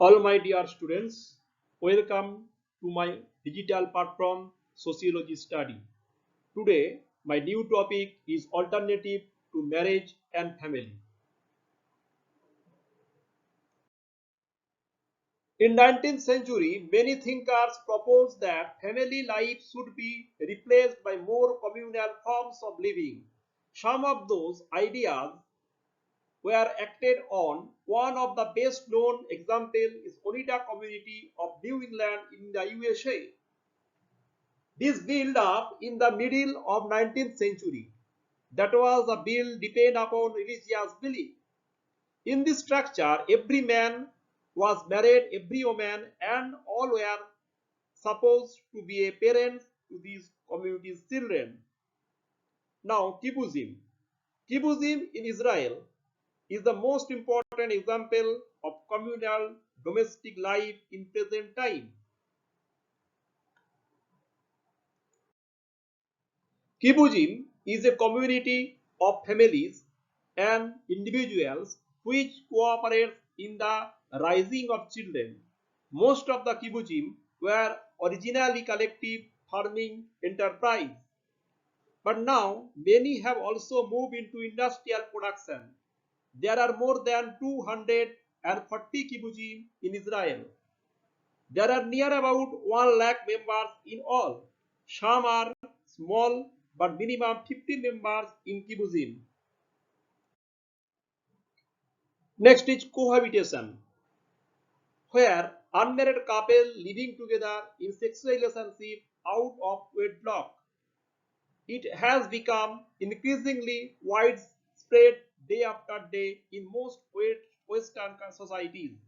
All my dear students, welcome to my digital platform Sociology Study. Today, my new topic is alternative to marriage and family. In 19th century, many thinkers proposed that family life should be replaced by more communal forms of living. Some of those ideas were acted on. One of the best known examples is Oneida community of New England in the USA. This built up in the middle of 19th century. That was a build depend upon religious belief. In this structure, every man was married, every woman, and all were supposed to be a parent to these community's children. Now, kibbuzim. Kibbuzim in Israel is the most important example of communal domestic life in present time. Kibbuzim is a community of families and individuals which cooperate in the raising of children. Most of the kibbutzim were originally collective farming enterprise, but now many have also moved into industrial production. There are more than 240 kibbutzim in Israel. There are near about 1 lakh members in all. Some are small but minimum 50 members in kibbutzim. Next is cohabitation, where unmarried couple living together in sexual relationship out of wedlock. It has become increasingly widespread day after day in most Western societies.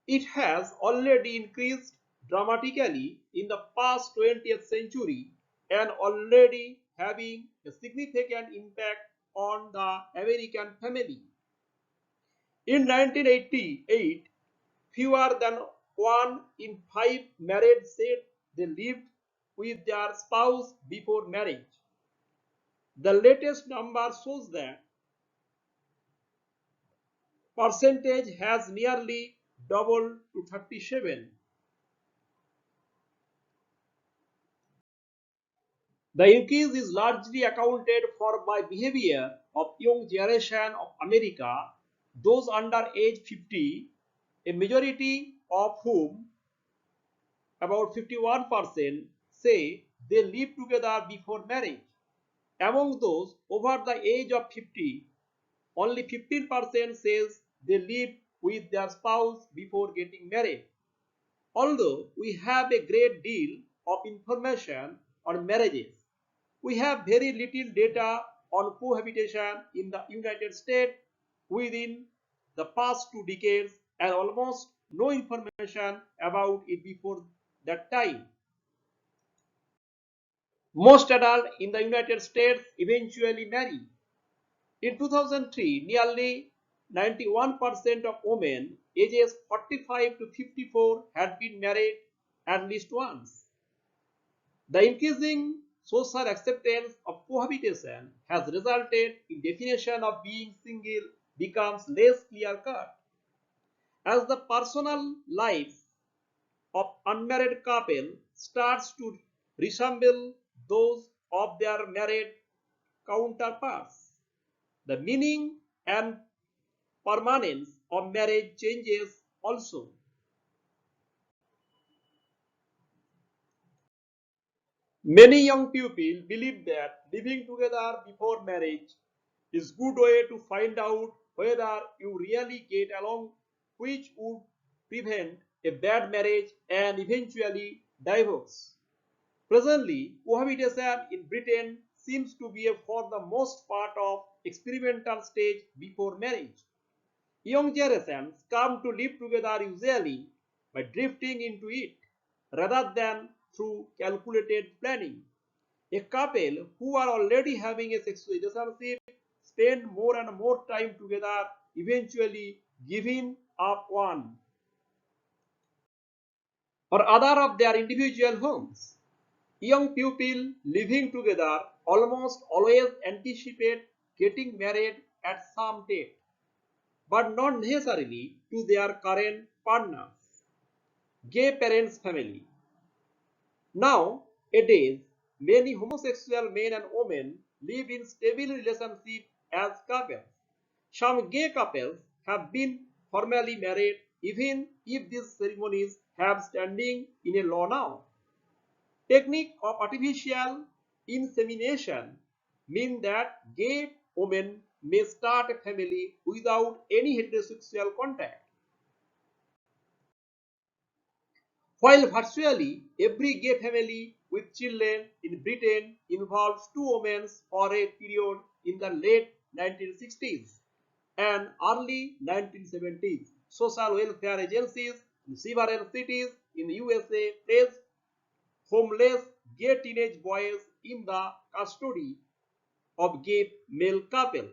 It has already increased dramatically in the past 20th century and already having a significant impact on the American family. In 1988, fewer than 1 in 5 married said they lived with their spouse before marriage. The latest number shows that percentage has nearly doubled to 37. The increase is largely accounted for by behavior of young generation of America, those under age 50, a majority of whom, about 51%, say they live together before marriage. Among those over the age of 50, only 15% says they live with their spouse before getting married. Although we have a great deal of information on marriages, we have very little data on cohabitation in the United States within the past 2 decades and almost no information about it before that time. Most adults in the United States eventually marry. In 2003, nearly 91% of women ages 45 to 54 had been married at least once. The increasing social acceptance of cohabitation has resulted in definition of being single becomes less clear-cut. As the personal lives of unmarried couple starts to resemble those of their married counterparts, the meaning and permanence of marriage changes also. Many young people believe that living together before marriage is a good way to find out whether you really get along, which would prevent a bad marriage and eventually divorce. Presently, cohabitation in Britain seems to be for the most part of experimental stage before marriage. Young generations come to live together usually by drifting into it rather than through calculated planning. A couple who are already having a sexual relationship spend more and more time together, eventually giving up one or other of their individual homes. Young people living together almost always anticipate getting married at some date. but not necessarily to their current partners. Gay parents family. Nowadays, many homosexual men and women live in stable relationships as couples. Some gay couples have been formally married even if these ceremonies have standing in a law now. Technique of artificial insemination mean that gay women may start a family without any heterosexual contact. While virtually every gay family with children in Britain involves two women for a period in the late 1960s and early 1970s, social welfare agencies in several cities in the USA placed homeless gay teenage boys in the custody of gay male couple.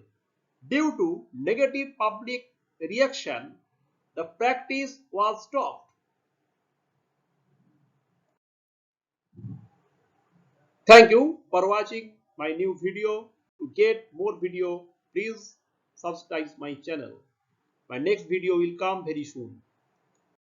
Due to negative public reaction, the practice was stopped. Thank you for watching my new video. To get more video, please subscribe my channel. My next video will come very soon.